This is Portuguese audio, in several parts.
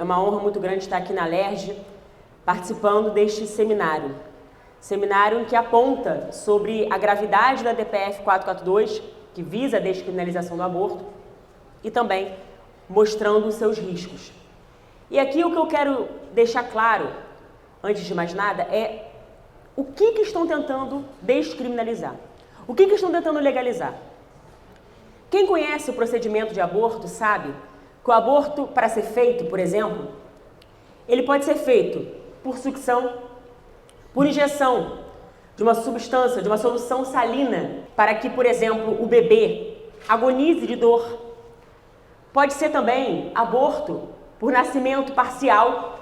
uma honra muito grande estar aqui na LERJ, participando deste seminário. Seminário que aponta sobre a gravidade da DPF 442, que visa a descriminalização do aborto, e também mostrando os seus riscos. E aqui o que eu quero deixar claro, antes de mais nada, é o que estão tentando descriminalizar. O que estão tentando legalizar? Quem conhece o procedimento de aborto sabe que o aborto, para ser feito, por exemplo, ele pode ser feito por sucção, por injeção de uma substância, de uma solução salina, para que, por exemplo, o bebê agonize de dor. Pode ser também aborto por nascimento parcial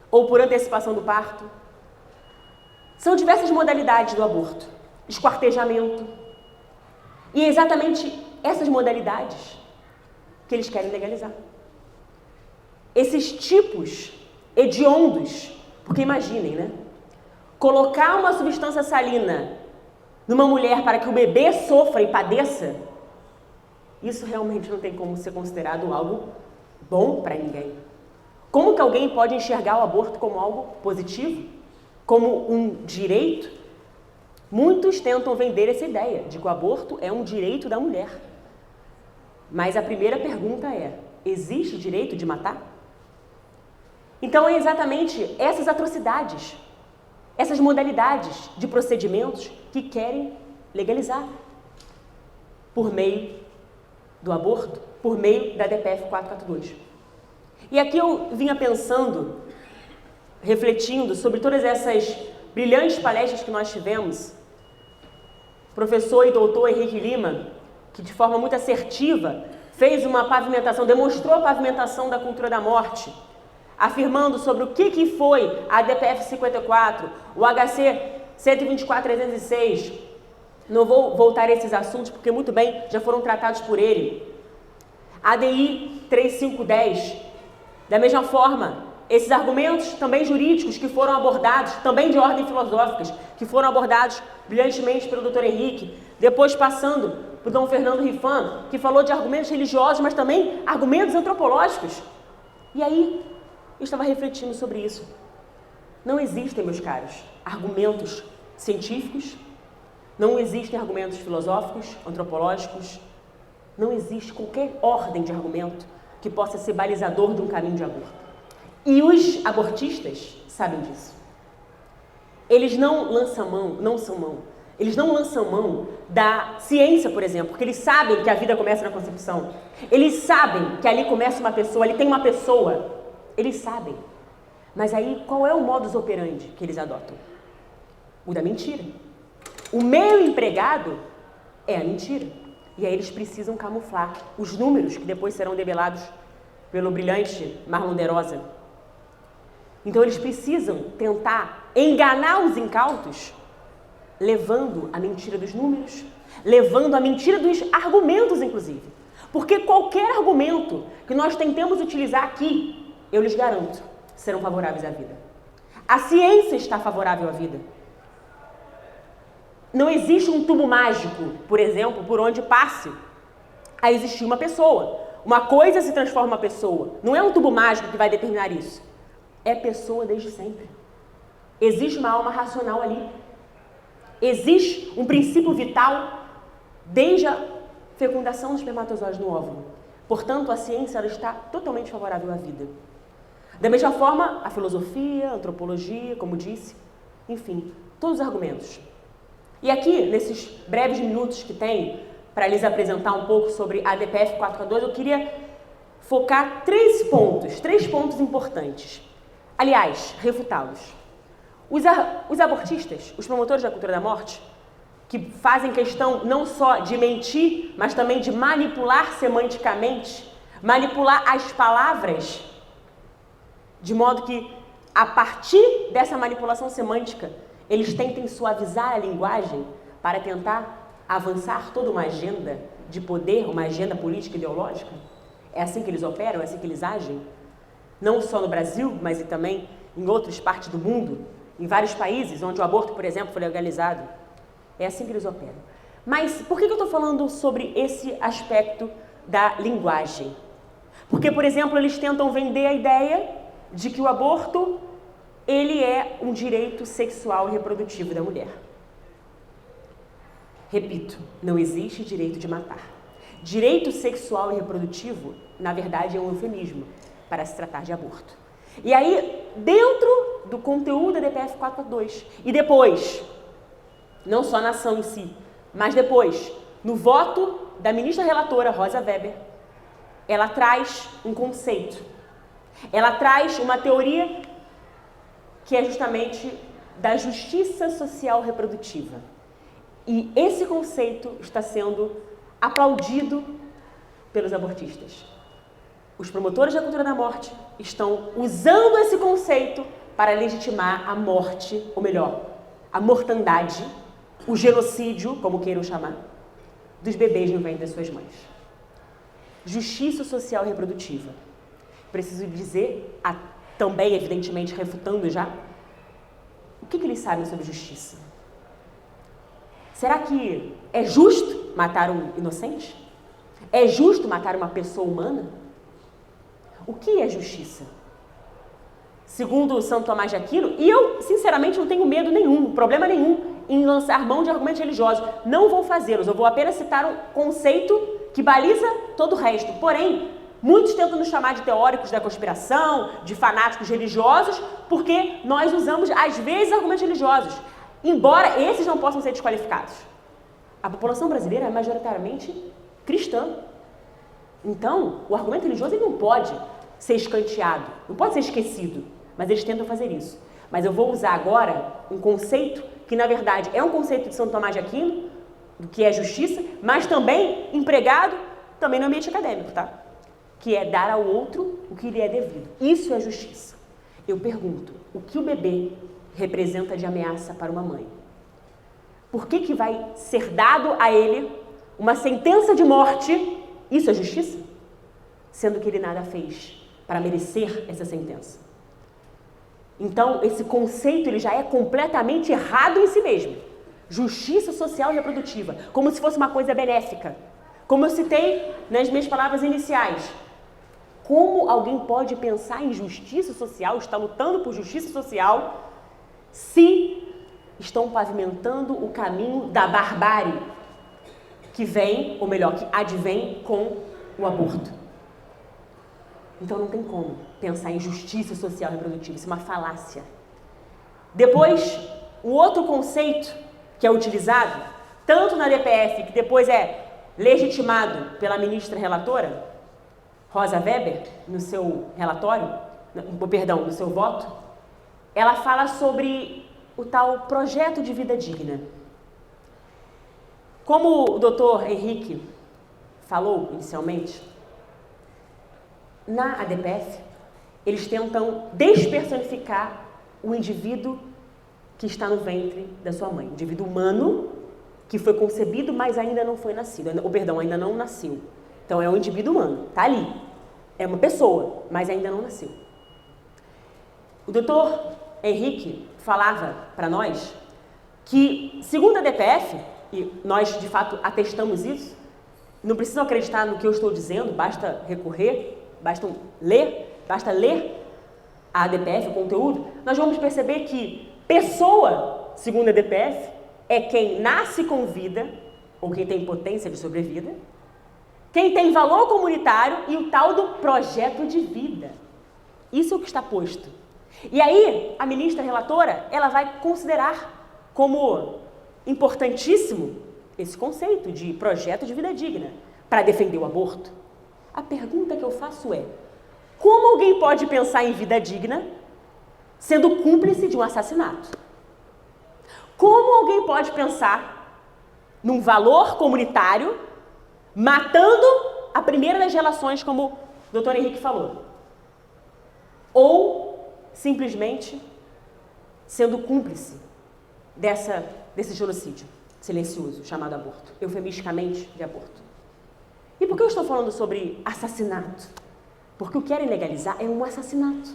ou por antecipação do parto. São diversas modalidades do aborto. Esquartejamento. E é exatamente essas modalidades que eles querem legalizar. Esses tipos hediondos, porque imaginem, né? Colocar uma substância salina numa mulher para que o bebê sofra e padeça, isso realmente não tem como ser considerado algo bom para ninguém. Como que alguém pode enxergar o aborto como algo positivo? Como um direito? Muitos tentam vender essa ideia de que o aborto é um direito da mulher. Mas a primeira pergunta é: existe o direito de matar? Então é exatamente essas atrocidades, essas modalidades de procedimentos que querem legalizar por meio do aborto, por meio da DPF 442. E aqui eu vinha pensando, refletindo sobre todas essas brilhantes palestras que nós tivemos. O professor e doutor Henrique Lima, que de forma muito assertiva fez uma pavimentação, demonstrou a pavimentação da cultura da morte, afirmando sobre o que foi a DPF 54, o HC 124.306. Não vou voltar a esses assuntos porque muito bem já foram tratados por ele. ADI 3510. Da mesma forma, esses argumentos também jurídicos que foram abordados, também de ordem filosóficas, que foram abordados brilhantemente pelo Dr. Henrique, depois passando por Dom Fernando Rifan, que falou de argumentos religiosos, mas também argumentos antropológicos. E aí, eu estava refletindo sobre isso. Não existem, meus caros, argumentos científicos, não existem argumentos filosóficos, antropológicos, não existe qualquer ordem de argumento que possa ser balizador de um caminho de aborto. E os abortistas sabem disso. Eles não lançam mão da ciência, por exemplo, porque eles sabem que a vida começa na concepção. Eles sabem que ali começa uma pessoa, ali tem uma pessoa. Eles sabem. Mas aí, qual é o modus operandi que eles adotam? O da mentira. O meio empregado é a mentira. E aí eles precisam camuflar os números que depois serão develados pelo brilhante Marlon de Rosa. Então eles precisam tentar enganar os incautos, levando a mentira dos números, levando a mentira dos argumentos, inclusive. Porque qualquer argumento que nós tentemos utilizar aqui, eu lhes garanto, serão favoráveis à vida. A ciência está favorável à vida. Não existe um tubo mágico, por exemplo, por onde passe a existir uma pessoa. Uma coisa se transforma em uma pessoa. Não é um tubo mágico que vai determinar isso. É pessoa desde sempre. Existe uma alma racional ali. Existe um princípio vital desde a fecundação dos espermatozoides no óvulo. Portanto, a ciência ela está totalmente favorável à vida. Da mesma forma, a filosofia, a antropologia, como disse, enfim, todos os argumentos. E aqui, nesses breves minutos que tenho para lhes apresentar um pouco sobre a DPF 442, eu queria focar três pontos importantes. Aliás, refutá-los. Os abortistas, os promotores da cultura da morte, que fazem questão não só de mentir, mas também de manipular semanticamente, manipular as palavras, de modo que, a partir dessa manipulação semântica, eles tentem suavizar a linguagem para tentar avançar toda uma agenda de poder, uma agenda política e ideológica. É assim que eles operam, é assim que eles agem. Não só no Brasil, mas também em outras partes do mundo, em vários países onde o aborto, por exemplo, foi legalizado. É assim que eles operam. Mas por que eu estou falando sobre esse aspecto da linguagem? Porque, por exemplo, eles tentam vender a ideia de que o aborto, ele é um direito sexual e reprodutivo da mulher. Repito, não existe direito de matar. Direito sexual e reprodutivo, na verdade, é um eufemismo para se tratar de aborto. E aí, dentro do conteúdo da DPF 442, e depois, não só na ação em si, mas depois, no voto da ministra relatora, Rosa Weber, ela traz um conceito. Ela traz uma teoria que é justamente da justiça social reprodutiva. E esse conceito está sendo aplaudido pelos abortistas. Os promotores da cultura da morte estão usando esse conceito para legitimar a morte, ou melhor, a mortandade, o genocídio, como queiram chamar, dos bebês no ventre das suas mães. Justiça social reprodutiva. Preciso dizer, também evidentemente refutando já, o que eles sabem sobre justiça? Será que é justo matar um inocente? É justo matar uma pessoa humana? O que é justiça? Segundo Santo Tomás de Aquino, e eu sinceramente não tenho medo nenhum, problema nenhum em lançar mão de argumentos religiosos, não vou fazê-los, eu vou apenas citar um conceito que baliza todo o resto. Porém, muitos tentam nos chamar de teóricos da conspiração, de fanáticos religiosos, porque nós usamos, às vezes, argumentos religiosos, embora esses não possam ser desqualificados. A população brasileira é majoritariamente cristã. Então, o argumento religioso ele não pode ser escanteado, não pode ser esquecido, mas eles tentam fazer isso. Mas eu vou usar agora um conceito que, na verdade, é um conceito de Santo Tomás de Aquino, do que é justiça, mas também empregado também no ambiente acadêmico, tá? Que é dar ao outro o que lhe é devido. Isso é justiça. Eu pergunto, o que o bebê representa de ameaça para uma mãe? Por que vai ser dado a ele uma sentença de morte? Isso é justiça? Sendo que ele nada fez para merecer essa sentença. Então, esse conceito ele já é completamente errado em si mesmo. Justiça social e reprodutiva, como se fosse uma coisa benéfica. Como eu citei nas minhas palavras iniciais. Como alguém pode pensar em justiça social, está lutando por justiça social, se estão pavimentando o caminho da barbárie que vem, ou melhor, que advém com o aborto? Então não tem como pensar em justiça social e reprodutiva, isso é uma falácia. Depois, o outro conceito que é utilizado, tanto na DPF, que depois é legitimado pela ministra relatora, Rosa Weber, no seu relatório, no seu voto, ela fala sobre o tal projeto de vida digna. Como o doutor Henrique falou inicialmente, na ADPF, eles tentam despersonificar o indivíduo que está no ventre da sua mãe, o indivíduo humano que foi concebido, mas ainda não foi nascido, ainda não nasceu. Então é um indivíduo humano, tá ali, é uma pessoa, mas ainda não nasceu. O doutor Henrique falava para nós que, segundo a DPF, e nós de fato atestamos isso, não precisam acreditar no que eu estou dizendo, basta recorrer, basta ler a DPF, o conteúdo, nós vamos perceber que pessoa, segundo a DPF, é quem nasce com vida, ou quem tem potência de sobrevida, quem tem valor comunitário e o tal do projeto de vida. Isso é o que está posto. E aí, a ministra relatora, ela vai considerar como importantíssimo esse conceito de projeto de vida digna para defender o aborto. A pergunta que eu faço é, como alguém pode pensar em vida digna sendo cúmplice de um assassinato? Como alguém pode pensar num valor comunitário matando a primeira das relações, como o doutor Henrique falou? Ou simplesmente sendo cúmplice desse genocídio silencioso chamado aborto, eufemisticamente de aborto. E por que eu estou falando sobre assassinato? Porque o que querem legalizar é um assassinato.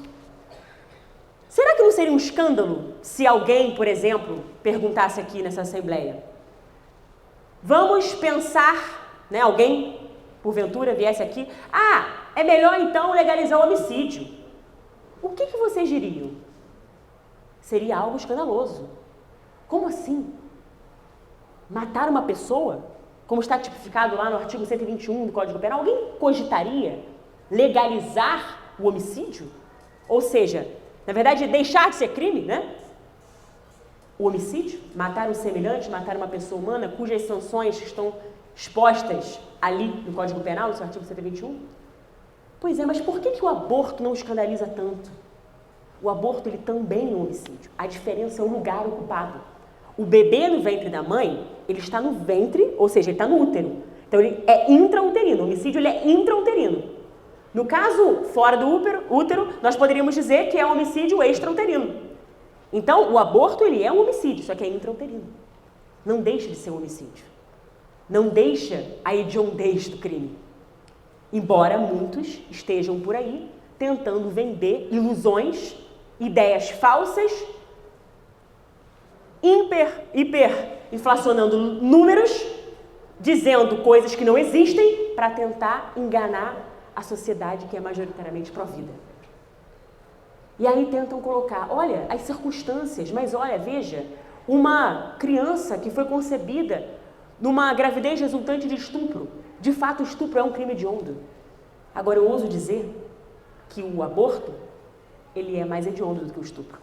Será que não seria um escândalo se alguém, por exemplo, perguntasse aqui nessa Assembleia? Vamos pensar, alguém, porventura, viesse aqui, é melhor então legalizar o homicídio. O que vocês diriam? Seria algo escandaloso. Como assim? Matar uma pessoa, como está tipificado lá no artigo 121 do Código Penal, alguém cogitaria legalizar o homicídio? Ou seja, na verdade, deixar de ser crime, né? O homicídio, matar um semelhante, matar uma pessoa humana, cujas sanções estão expostas ali no Código Penal, no seu artigo 121. Pois é, mas por que o aborto não escandaliza tanto? O aborto, ele também é um homicídio. A diferença é o lugar ocupado. O bebê no ventre da mãe, ele está no ventre, ou seja, ele está no útero. Então, ele é intrauterino. O homicídio, ele é intrauterino. No caso, fora do útero, nós poderíamos dizer que é um homicídio extrauterino. Então, o aborto, ele é um homicídio, só que é intrauterino. Não deixa de ser um homicídio. Não deixa a hediondez do crime. Embora muitos estejam por aí tentando vender ilusões, ideias falsas, hiperinflacionando números, dizendo coisas que não existem para tentar enganar a sociedade que é majoritariamente pró-vida. E aí tentam colocar, olha, as circunstâncias, mas olha, veja, uma criança que foi concebida numa gravidez resultante de estupro. De fato, o estupro é um crime hediondo. Agora, eu ouso dizer que o aborto, ele é mais hediondo do que o estupro.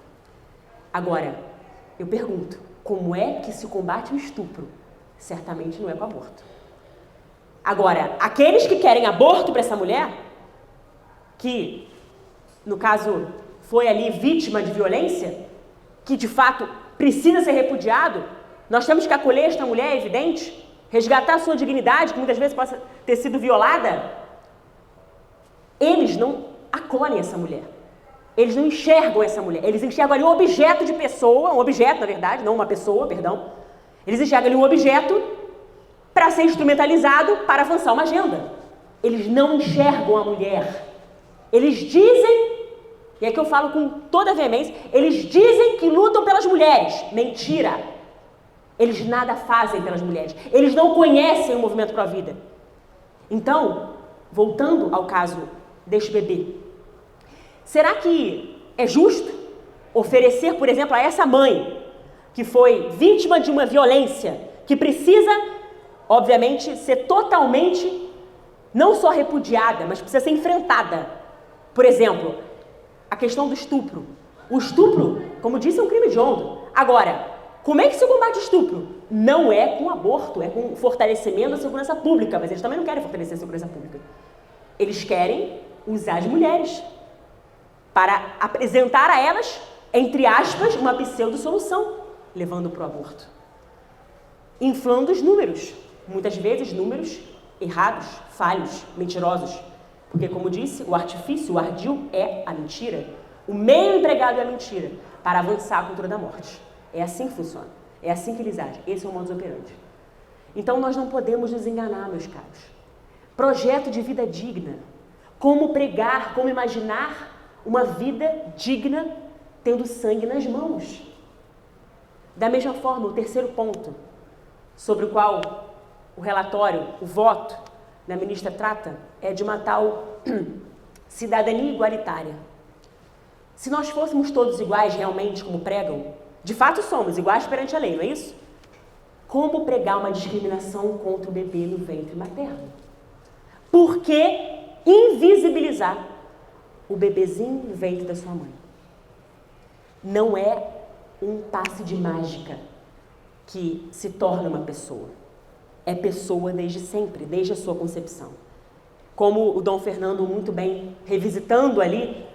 Agora, eu pergunto, como é que se combate o estupro? Certamente não é com aborto. Agora, aqueles que querem aborto para essa mulher, que, no caso, foi ali vítima de violência, que de fato precisa ser repudiado, nós temos que acolher esta mulher, é evidente, resgatar a sua dignidade, que muitas vezes possa ter sido violada. Eles não acolhem essa mulher. Eles não enxergam essa mulher. Eles enxergam ali um objeto de pessoa, um objeto, na verdade, não uma pessoa, perdão. Eles enxergam ali um objeto para ser instrumentalizado para avançar uma agenda. Eles não enxergam a mulher. Eles dizem, e é que eu falo com toda a veemência, eles dizem que lutam pelas mulheres. Mentira! Eles nada fazem pelas mulheres. Eles não conhecem o movimento pró-vida. Então, voltando ao caso deste bebê, será que é justo oferecer, por exemplo, a essa mãe que foi vítima de uma violência, que precisa, obviamente, ser totalmente, não só repudiada, mas precisa ser enfrentada? Por exemplo, a questão do estupro. O estupro, como disse, é um crime hediondo. Agora, como é que se combate o estupro? Não é com aborto, é com fortalecimento da segurança pública, mas eles também não querem fortalecer a segurança pública. Eles querem usar as mulheres para apresentar a elas, entre aspas, uma pseudo-solução, levando para o aborto. Inflando os números, muitas vezes números errados, falhos, mentirosos. Porque, como disse, o artifício, o ardil é a mentira. O meio empregado é a mentira para avançar a cultura da morte. É assim que funciona. É assim que eles agem. Esse é o modus operandi. Então, nós não podemos nos enganar, meus caros. Projeto de vida digna. Como pregar, como imaginar uma vida digna tendo sangue nas mãos. Da mesma forma, o terceiro ponto, sobre o qual o relatório, o voto da ministra trata, é de uma tal cidadania igualitária. Se nós fôssemos todos iguais realmente, como pregam, de fato somos iguais perante a lei, não é isso? Como pregar uma discriminação contra o bebê no ventre materno? Por que invisibilizar o bebezinho no ventre da sua mãe? Não é um passe de mágica que se torna uma pessoa. É pessoa desde sempre, desde a sua concepção. Como o Dom Fernando muito bem revisitando ali,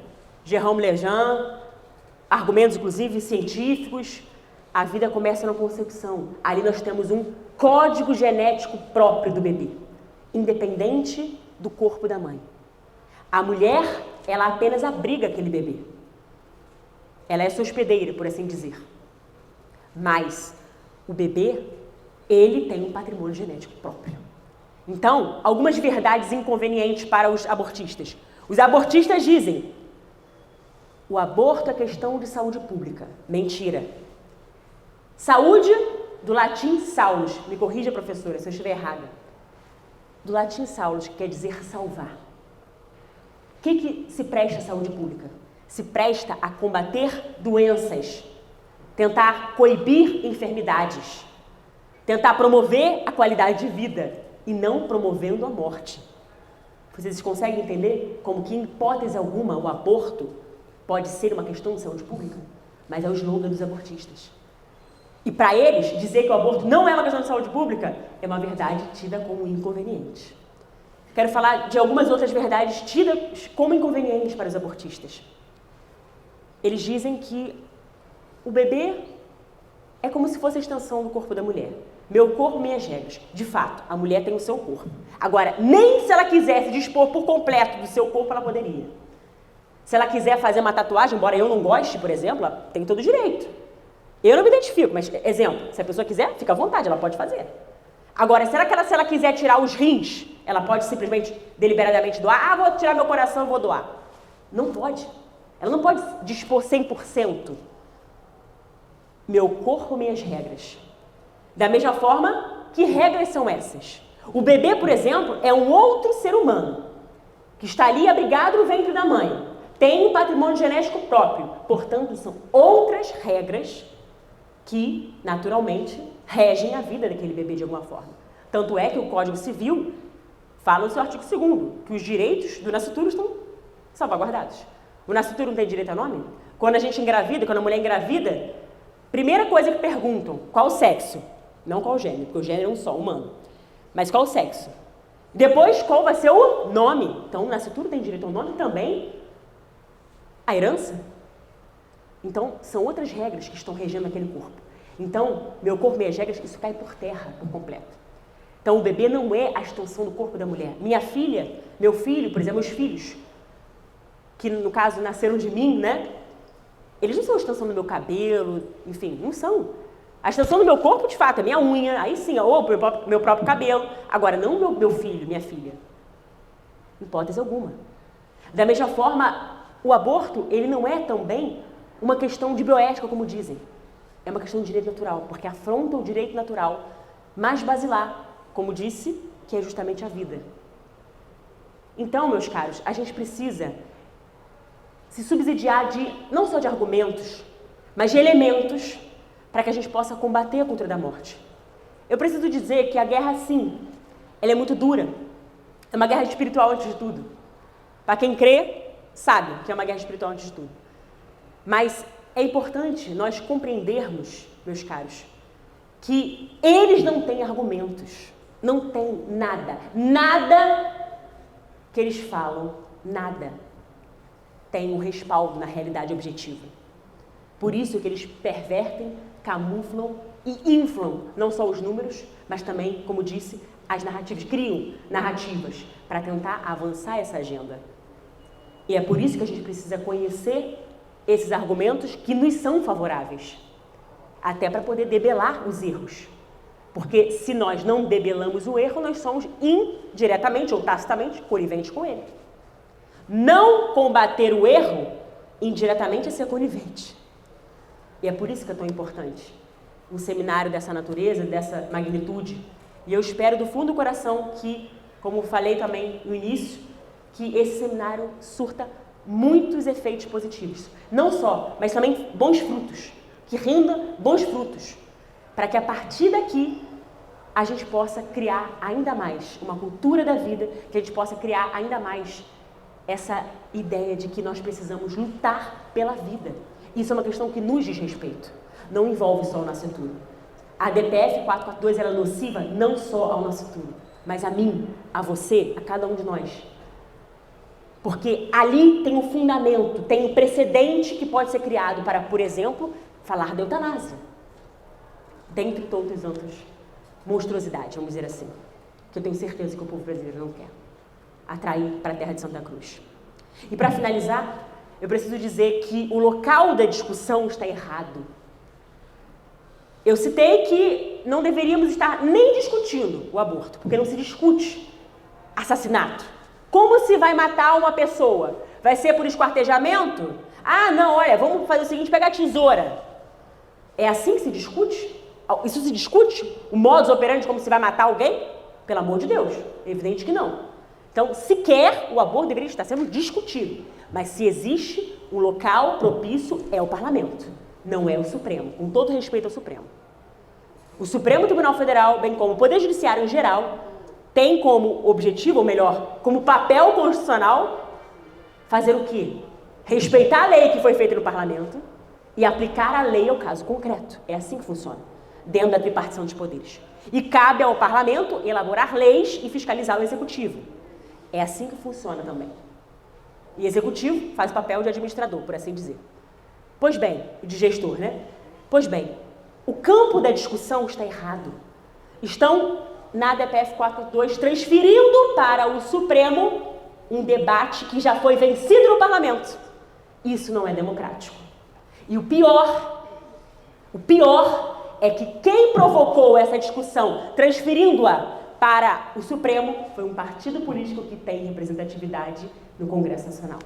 Jérôme Lejean, argumentos inclusive científicos, a vida começa na concepção. Ali nós temos um código genético próprio do bebê, independente do corpo da mãe. A mulher, ela apenas abriga aquele bebê. Ela é sua hospedeira, por assim dizer. Mas o bebê, ele tem um patrimônio genético próprio. Então, algumas verdades inconvenientes para os abortistas. Os abortistas dizem: o aborto é questão de saúde pública. Mentira. Saúde, do latim salus. Me corrija, professora, se eu estiver errada. Do latim salus, que quer dizer salvar. que se presta à saúde pública? Se presta a combater doenças, tentar coibir enfermidades, tentar promover a qualidade de vida e não promovendo a morte. Vocês conseguem entender como que, em hipótese alguma, o aborto pode ser uma questão de saúde pública? Mas é o slogan dos abortistas. E para eles, dizer que o aborto não é uma questão de saúde pública é uma verdade tida como inconveniente. Quero falar de algumas outras verdades tidas como inconvenientes para os abortistas. Eles dizem que o bebê é como se fosse a extensão do corpo da mulher. Meu corpo, minhas regras. De fato, a mulher tem o seu corpo. Agora, nem se ela quisesse dispor por completo do seu corpo, ela poderia. Se ela quiser fazer uma tatuagem, embora eu não goste, por exemplo, ela tem todo o direito. Eu não me identifico, mas, exemplo, se a pessoa quiser, fica à vontade, ela pode fazer. Agora, será que se ela quiser tirar os rins, ela pode simplesmente, deliberadamente doar? Ah, vou tirar meu coração e vou doar. Não pode. Ela não pode dispor 100%. Meu corpo, minhas regras. Da mesma forma, que regras são essas? O bebê, por exemplo, é um outro ser humano, que está ali abrigado no ventre da mãe. Tem um patrimônio genético próprio. Portanto, são outras regras que, naturalmente, regem a vida daquele bebê de alguma forma. Tanto é que o Código Civil fala no seu artigo 2º que os direitos do nascituro estão salvaguardados. O nascituro não tem direito a nome? Quando a gente engravida, quando a mulher engravida, primeira coisa que perguntam, qual o sexo? Não qual o gênero, porque o gênero é um só, humano. Mas qual o sexo? Depois, qual vai ser o nome? Então, o nascituro tem direito ao nome também. A herança? Então, são outras regras que estão regendo aquele corpo. Então, meu corpo, minhas regras, isso cai por terra, por completo. Então, o bebê não é a extensão do corpo da mulher. Minha filha, meu filho, por exemplo, meus filhos, que no caso nasceram de mim, né? Eles não são a extensão do meu cabelo, enfim, não são. A extensão do meu corpo, de fato, é minha unha, aí sim, ou meu próprio cabelo. Agora, não meu filho, minha filha. Hipótese alguma. Da mesma forma, o aborto, ele não é também uma questão de bioética, como dizem. É uma questão de direito natural, porque afronta o direito natural mais basilar, como disse, que é justamente a vida. Então, meus caros, a gente precisa se subsidiar não só de argumentos, mas de elementos para que a gente possa combater a cultura da morte. Eu preciso dizer que a guerra, sim, ela é muito dura. É uma guerra espiritual antes de tudo. Para quem crê, sabe que é uma guerra espiritual antes de tudo. Mas é importante nós compreendermos, meus caros, que eles não têm argumentos, não tem nada. Nada que eles falam, nada tem um respaldo na realidade objetiva. Por isso que eles pervertem, camuflam e inflam não só os números, mas também, como disse, as narrativas. Criam narrativas para tentar avançar essa agenda. E é por isso que a gente precisa conhecer esses argumentos que nos são favoráveis, até para poder debelar os erros. Porque se nós não debelamos o erro, nós somos indiretamente ou tacitamente coniventes com ele. Não combater o erro indiretamente é ser conivente. E é por isso que é tão importante um seminário dessa natureza, dessa magnitude. E eu espero do fundo do coração que, como falei também no início, que esse seminário surta muitos efeitos positivos. Não só, mas também bons frutos. Que renda bons frutos. Para que a partir daqui a gente possa criar ainda mais uma cultura da vida, que a gente possa criar ainda mais essa ideia de que nós precisamos lutar pela vida. Isso é uma questão que nos diz respeito. Não envolve só o nascituro. A DPF 442 ela é nociva não só ao nascituro, mas a mim, a você, a cada um de nós. Porque ali tem um fundamento, tem um precedente que pode ser criado para, por exemplo, falar da eutanásia. Dentre todas as outras monstruosidades, vamos dizer assim, que eu tenho certeza que o povo brasileiro não quer atrair para a terra de Santa Cruz. E para finalizar, eu preciso dizer que o local da discussão está errado. Eu citei que não deveríamos estar nem discutindo o aborto, porque não se discute assassinato. Como se vai matar uma pessoa? Vai ser por esquartejamento? Ah, não, olha, vamos fazer o seguinte, pegar a tesoura. É assim que se discute? Isso se discute? O modus operandi como se vai matar alguém? Pelo amor de Deus, é evidente que não. Então, sequer o aborto deveria estar sendo discutido. Mas se existe um local propício, é o Parlamento, não é o Supremo, com todo respeito ao Supremo. O Supremo Tribunal Federal, bem como o Poder Judiciário em geral, tem como objetivo, ou melhor, como papel constitucional, fazer o quê? Respeitar a lei que foi feita no Parlamento e aplicar a lei ao caso concreto. É assim que funciona, dentro da tripartição dos poderes. E cabe ao Parlamento elaborar leis e fiscalizar o Executivo. É assim que funciona também. E o Executivo faz o papel de administrador, por assim dizer. Pois bem, de gestor, né? Pois bem, o campo da discussão está errado. Estão, na DPF 4.2, transferindo para o Supremo um debate que já foi vencido no Parlamento. Isso não é democrático. E o pior é que quem provocou essa discussão, transferindo-a para o Supremo, foi um partido político que tem representatividade no Congresso Nacional.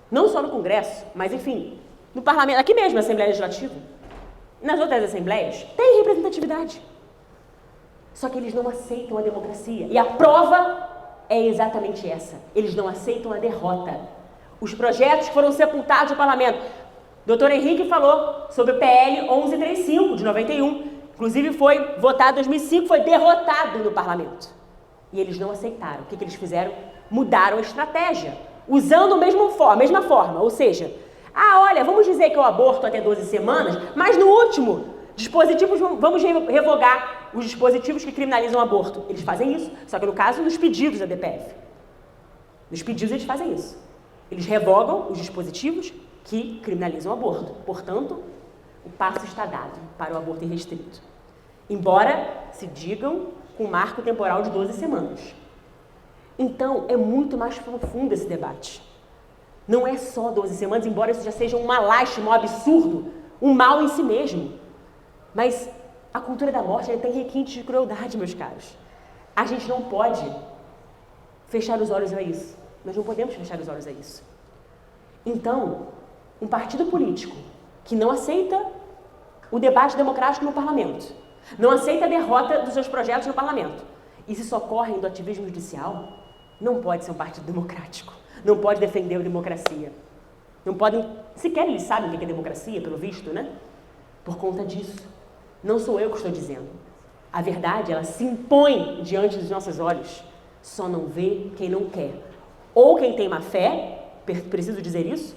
Não só no Congresso, mas, enfim, no Parlamento, aqui mesmo, na Assembleia Legislativa, e nas outras assembleias, tem representatividade. Só que eles não aceitam a democracia. E a prova é exatamente essa. Eles não aceitam a derrota. Os projetos que foram sepultados no Parlamento. Dr. Henrique falou sobre o PL 1135, de 91. Inclusive foi votado em 2005, foi derrotado no Parlamento. E eles não aceitaram. O que eles fizeram? Mudaram a estratégia, usando a mesma forma. Ou seja, olha, vamos dizer que eu aborto até 12 semanas, mas no último, vamos revogar os dispositivos que criminalizam o aborto. Eles fazem isso, só que no caso, nos pedidos da DPF. Nos pedidos eles fazem isso. Eles revogam os dispositivos que criminalizam o aborto. Portanto, o passo está dado para o aborto irrestrito. Embora se digam com um marco temporal de 12 semanas. Então, é muito mais profundo esse debate. Não é só 12 semanas, embora isso já seja uma lástima, um absurdo, um mal em si mesmo. Mas a cultura da morte tem requintes de crueldade, meus caros. A gente não pode fechar os olhos a isso. Nós não podemos fechar os olhos a isso. Então, um partido político que não aceita o debate democrático no Parlamento, não aceita a derrota dos seus projetos no Parlamento e se socorrem do ativismo judicial, não pode ser um partido democrático, não pode defender a democracia. Não podem, sequer eles sabem o que é democracia, pelo visto, né? Por conta disso. Não sou eu que estou dizendo. A verdade, ela se impõe diante dos nossos olhos. Só não vê quem não quer. Ou quem tem má fé, preciso dizer isso,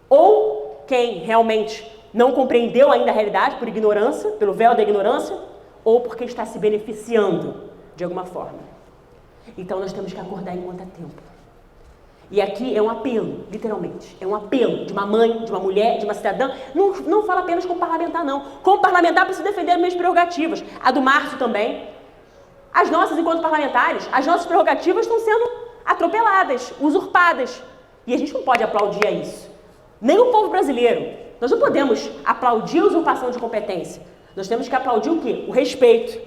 ou quem realmente não compreendeu ainda a realidade por ignorância, pelo véu da ignorância, ou porque está se beneficiando de alguma forma. Então nós temos que acordar enquanto há tempo. E aqui é um apelo, literalmente, é um apelo de uma mãe, de uma mulher, de uma cidadã. Não fala apenas como parlamentar, não. Como parlamentar, preciso defender as minhas prerrogativas. A do Márcio também. As nossas, enquanto parlamentares, as nossas prerrogativas estão sendo atropeladas, usurpadas. E a gente não pode aplaudir a isso. Nem o povo brasileiro. Nós não podemos aplaudir a usurpação de competência. Nós temos que aplaudir o quê? O respeito.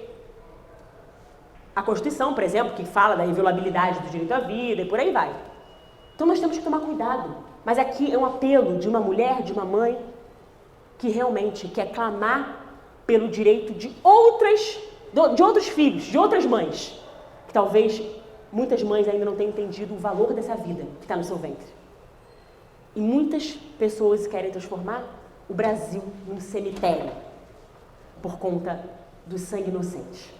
A Constituição, por exemplo, que fala da inviolabilidade do direito à vida e por aí vai. Então nós temos que tomar cuidado. Mas aqui é um apelo de uma mulher, de uma mãe, que realmente quer clamar pelo direito de outros filhos, de outras mães, que talvez muitas mães ainda não tenham entendido o valor dessa vida que está no seu ventre. E muitas pessoas querem transformar o Brasil num cemitério por conta do sangue inocente.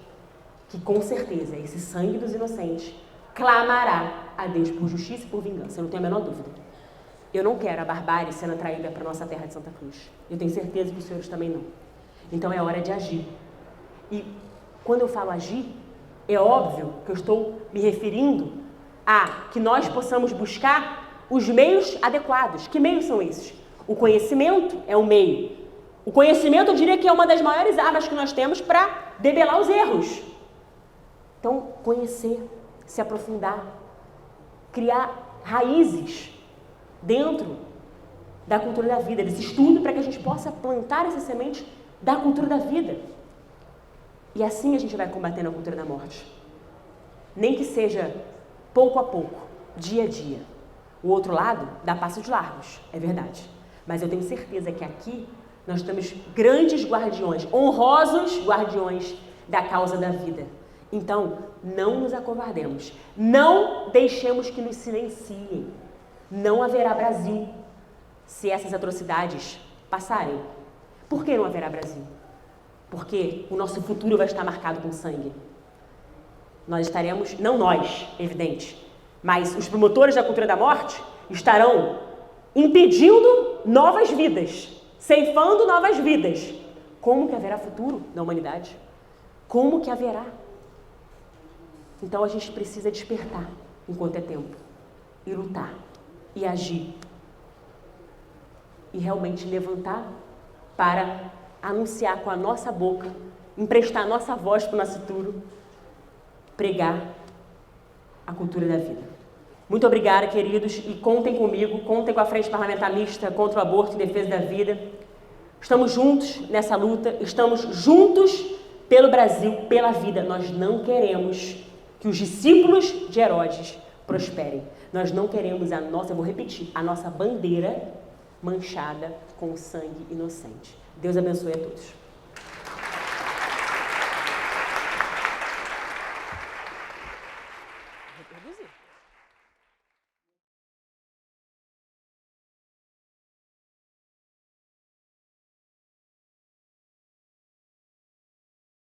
Que com certeza esse sangue dos inocentes clamará a Deus por justiça e por vingança, eu não tenho a menor dúvida. Eu não quero a barbárie sendo atraída para a nossa terra de Santa Cruz. Eu tenho certeza que os senhores também não. Então é hora de agir. E quando eu falo agir, é óbvio que eu estou me referindo a que nós possamos buscar os meios adequados. Que meios são esses? O conhecimento é um meio. O conhecimento, eu diria que é uma das maiores armas que nós temos para debelar os erros. Então, conhecer, se aprofundar, criar raízes dentro da cultura da vida, desse estudo, para que a gente possa plantar essa semente da cultura da vida. E assim a gente vai combatendo a cultura da morte. Nem que seja pouco a pouco, dia a dia. O outro lado dá passos largos, é verdade. Mas eu tenho certeza que aqui nós temos grandes guardiões, honrosos guardiões da causa da vida. Então, não nos acovardemos. Não deixemos que nos silenciem. Não haverá Brasil se essas atrocidades passarem. Por que não haverá Brasil? Porque o nosso futuro vai estar marcado com sangue. Nós estaremos, não nós, evidente, mas os promotores da cultura da morte estarão impedindo novas vidas, ceifando novas vidas. Como que haverá futuro na humanidade? Como que haverá? Então a gente precisa despertar enquanto é tempo, e lutar, e agir, e realmente levantar para anunciar com a nossa boca, emprestar a nossa voz para o nosso futuro, pregar a cultura da vida. Muito obrigada, queridos, e contem comigo, contem com a Frente Parlamentar Mista contra o Aborto e Defesa da Vida. Estamos juntos nessa luta, estamos juntos pelo Brasil, pela vida. Nós não queremos que os discípulos de Herodes prosperem. Nós não queremos a nossa, eu vou repetir, a nossa bandeira manchada com sangue inocente. Deus abençoe a todos. Reproduzir.